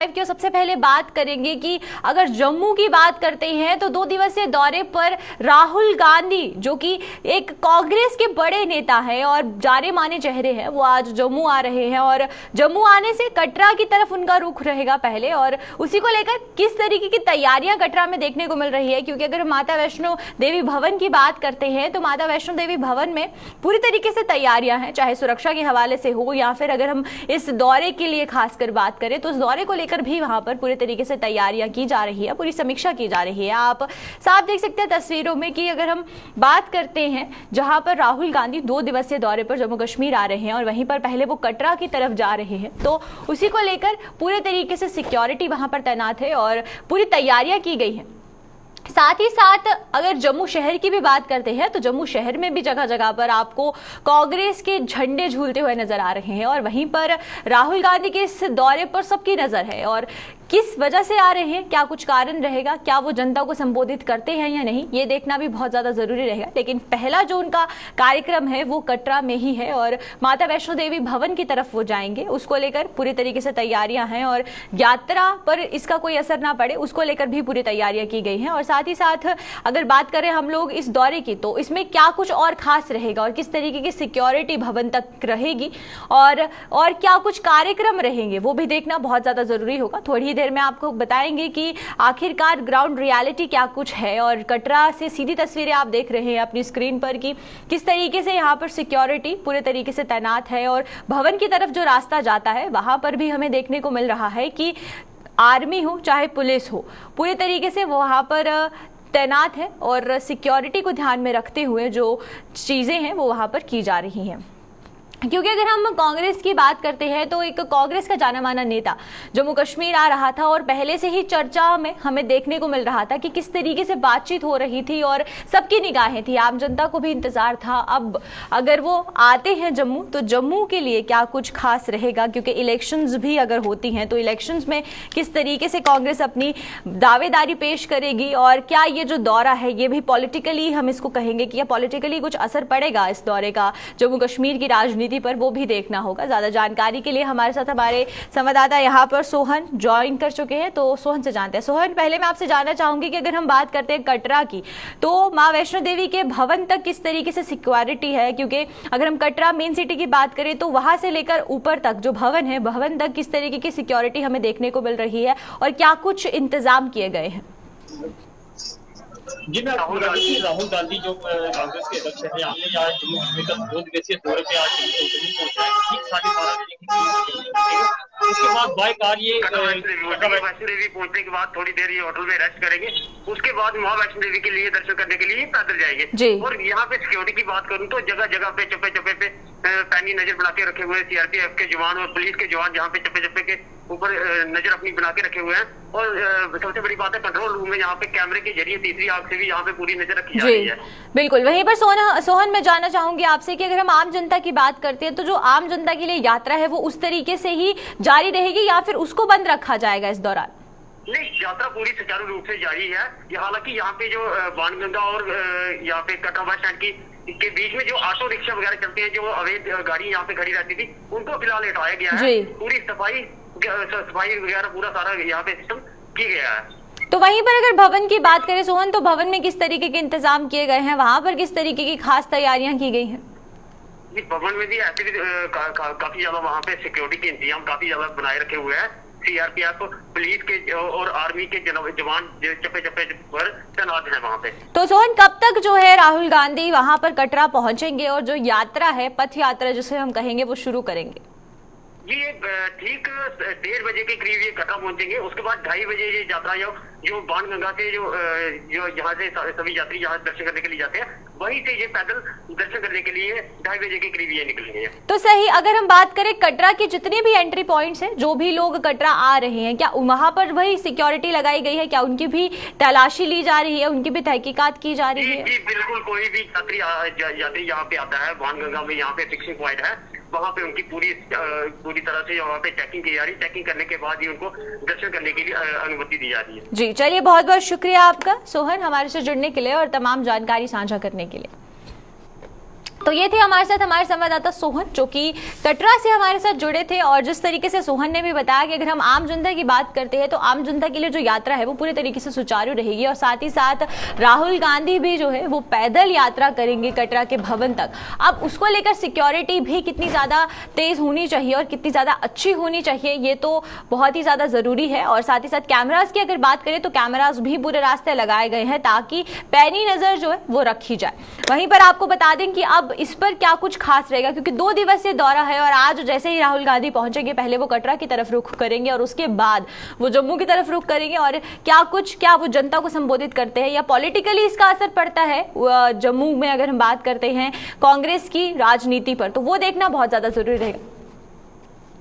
की सबसे पहले बात करेंगे कि अगर जम्मू की बात करते हैं तो 2 दिवसीय दौरे पर राहुल गांधी, जो कि एक कांग्रेस के बड़े नेता है और जाने माने चेहरे हैं, वो आज जम्मू आ रहे हैं और जम्मू आने से कटरा की तरफ उनका रुख रहेगा पहले। और उसी को लेकर किस तरीके की तैयारियां कटरा में देखने को मिल रही है, क्योंकि अगर माता वैष्णो देवी भवन की बात करते हैं तो माता वैष्णो देवी भवन में पूरी तरीके से तैयारियां हैं, चाहे सुरक्षा के हवाले से हो या फिर अगर हम इस दौरे के लिए खासकर बात करें तो इस दौरे को लेकर भी वहां पर पूरी तरीके से तैयारियां की जा रही है, पूरी समीक्षा की जा रही है। आप साफ देख सकते हैं तस्वीरों में कि अगर हम बात करते हैं जहां पर राहुल गांधी 2 दिवसीय दौरे पर जम्मू कश्मीर आ रहे हैं और वहीं पर पहले वो कटरा की तरफ जा रहे हैं, तो उसी को लेकर पूरे तरीके से सिक्योरिटी वहां पर तैनात है और पूरी तैयारियां की गई हैं। साथ ही साथ अगर जम्मू शहर की भी बात करते हैं तो जम्मू शहर में भी जगह जगह पर आपको कांग्रेस के झंडे झूलते हुए नजर आ रहे हैं और वहीं पर राहुल गांधी के इस दौरे पर सबकी नजर है। और किस वजह से आ रहे हैं, क्या कुछ कारण रहेगा, क्या वो जनता को संबोधित करते हैं या नहीं, ये देखना भी बहुत ज्यादा जरूरी रहेगा। लेकिन पहला जो उनका कार्यक्रम है वो कटरा में ही है और माता वैष्णो देवी भवन की तरफ वो जाएंगे, उसको लेकर पूरी तरीके से तैयारियां हैं और यात्रा पर इसका कोई असर ना पड़े उसको लेकर भी पूरी तैयारियां की गई हैं। और साथ ही साथ अगर बात करें हम लोग इस दौरे की तो इसमें क्या कुछ और खास रहेगा और किस तरीके की सिक्योरिटी भवन तक रहेगी और क्या कुछ कार्यक्रम रहेंगे वो भी देखना बहुत ज्यादा जरूरी होगा। थोड़ी देर में आपको बताएंगे कि आखिरकार ग्राउंड रियलिटी क्या कुछ है और कटरा से सीधी तस्वीरें आप देख रहे हैं अपनी स्क्रीन पर कि किस तरीके से यहाँ पर सिक्योरिटी पूरे तरीके से तैनात है और भवन की तरफ जो रास्ता जाता है वहां पर भी हमें देखने को मिल रहा है कि आर्मी हो चाहे पुलिस हो पूरे तरीके से वहां पर तैनात है और सिक्योरिटी को ध्यान में रखते हुए जो चीजें हैं वो वहां पर की जा रही हैं। क्योंकि अगर हम कांग्रेस की बात करते हैं तो एक कांग्रेस का जाना माना नेता जम्मू कश्मीर आ रहा था और पहले से ही चर्चा में हमें देखने को मिल रहा था कि किस तरीके से बातचीत हो रही थी और सबकी निगाहें थी, आम जनता को भी इंतजार था। अब अगर वो आते हैं जम्मू तो जम्मू के लिए क्या कुछ खास रहेगा, क्योंकि इलेक्शंस भी अगर होती हैं तो इलेक्शंस में किस तरीके से कांग्रेस अपनी दावेदारी पेश करेगी और क्या ये जो दौरा है ये भी पॉलिटिकली हम इसको कहेंगे कि पॉलिटिकली कुछ असर पड़ेगा इस दौरे का जम्मू कश्मीर की राजनीति पर, वो भी देखना होगा। ज्यादा जानकारी के लिए हमारे साथ हमारे संवाददाता यहाँ पर सोहन ज्वाइन कर चुके हैं, तो सोहन से जानते हैं। सोहन, पहले मैं आपसे जानना चाहूंगी कि अगर हम बात करते हैं कटरा की तो मां वैष्णो देवी के भवन तक किस तरीके से सिक्योरिटी है, क्योंकि अगर हम कटरा मेन सिटी की बात करें तो वहां से लेकर ऊपर तक जो भवन है भवन तक किस तरीके की सिक्योरिटी हमें देखने को मिल रही है और क्या कुछ इंतजाम किए गए हैं? जी मैं राहुल गांधी जो कांग्रेस के अध्यक्ष हैं, आपने आज जम्मू कश्मीर का 2 दिवसीय दौरे पे आज जम्मू पहुंचा है। ठीक 12:30 बजे उसके बाद बाय कार ये वैष्णो देवी पहुंचने के बाद थोड़ी देर ये होटल में रेस्ट करेंगे, उसके बाद मां वैष्णो देवी के लिए दर्शन करने के लिए पैदल जाएंगे। और यहाँ पे सिक्योरिटी की बात करूँ तो जगह जगह पे चप्पे चप्पे पे पैनी नजर बना के रखे हुए हैं सीआरपीएफ के जवान और पुलिस के जवान, जहाँ पे चप्पे चप्पे के ऊपर नजर अपनी बना के रखे हुए हैं। और सबसे बड़ी बात है कंट्रोल रूम में यहाँ पे कैमरे के जरिए तीसरी आंख से भी यहाँ पे पूरी नजर रखी जा रही है। बिल्कुल, वहीं पर सोहन मैं जानना चाहूंगी आपसे कि अगर हम आम जनता की बात करते हैं तो जो आम जनता के लिए यात्रा है वो उस तरीके से ही जारी रहेगी या फिर उसको बंद रखा जाएगा इस दौरान? नहीं, यात्रा पूरी सुचारू रूप से जारी है। हालांकि यहाँ पे जो बाणगंगा और यहाँ पे कटरा बस स्टैंड के बीच में जो ऑटो रिक्शा वगैरह चलते हैं, जो अवैध गाड़ी यहाँ पे खड़ी रहती थी, उनको फिलहाल हटाया गया है। पूरी सफाई वगैरह पूरा सारा यहाँ पे सिस्टम किया गया है। तो वहीं पर अगर भवन की बात करें सोहन, तो भवन में किस तरीके के इंतजाम किए गए हैं, वहां पर किस तरीके की खास तैयारियां की गई हैं? भवन में भी ऐसे भी काफी ज्यादा वहाँ पे सिक्योरिटी के इंतजाम काफी ज्यादा बनाए रखे हुए हैं। सीआरपीएफ, पुलिस के और आर्मी के जवान चप्पे चप्पे पर तैनात हैं वहाँ पे। तो सोहन, कब तक जो है राहुल गांधी वहां पर कटरा पहुंचेंगे और जो यात्रा है पथ यात्रा जिसे हम कहेंगे वो शुरू करेंगे? ये ठीक 1:30 बजे के करीब ये कटरा पहुंचेंगे। उसके बाद 2:30 बजे ये यात्रा जो बाणगंगा से जो यहाँ से सभी यात्री यहाँ दर्शन करने के लिए जाते हैं, वहीं से ये पैदल दर्शन करने के लिए 2:30 बजे के करीब ये निकलेंगे। तो सही, अगर हम बात करें कटरा के जितने भी एंट्री पॉइंट्स हैं, जो भी लोग कटरा आ रहे हैं, क्या वहां पर वही सिक्योरिटी लगाई गई है? क्या उनकी भी तलाशी ली जा रही है, उनकी भी तहकीकात की जा रही है? जी बिल्कुल, कोई भी यात्री यहाँ पे आता है बाणगंगा में, यहाँ पे फिक्सिंग पॉइंट है, वहाँ पे उनकी पूरी तरह से वहाँ पे चेकिंग की जा रही है। चेकिंग करने के बाद ही उनको दर्शन करने के लिए अनुमति दी जा रही है। जी चलिए, बहुत बहुत शुक्रिया आपका सोहन हमारे से जुड़ने के लिए और तमाम जानकारी साझा करने के लिए। तो ये थे हमारे साथ हमारे संवाददाता सोहन, जो कि कटरा से हमारे साथ जुड़े थे। और जिस तरीके से सोहन ने भी बताया कि अगर हम आम जनता की बात करते हैं तो आम जनता के लिए जो यात्रा है वो पूरी तरीके से सुचारू रहेगी, और साथ ही साथ राहुल गांधी भी जो है वो पैदल यात्रा करेंगे कटरा के भवन तक। अब उसको लेकर सिक्योरिटी भी कितनी ज़्यादा तेज होनी चाहिए और कितनी ज़्यादा अच्छी होनी चाहिए, ये तो बहुत ही ज़्यादा ज़रूरी है। और साथ ही साथ कैमराज की अगर बात करें तो कैमराज भी पूरे रास्ते लगाए गए हैं ताकि पैनी नज़र जो है वो रखी जाए। वहीं पर आपको बता दें कि अब इस पर क्या कुछ खास रहेगा, क्योंकि 2 दिवसीय दौरा है और आज जैसे ही राहुल गांधी पहुंचेंगे पहले वो कटरा की तरफ रुख करेंगे और उसके बाद वो जम्मू की तरफ रुख करेंगे। और क्या वो जनता को संबोधित करते हैं या पॉलिटिकली इसका असर पड़ता है जम्मू में, अगर हम बात करते हैं कांग्रेस की राजनीति पर, तो वो देखना बहुत ज्यादा जरूरी रहेगा।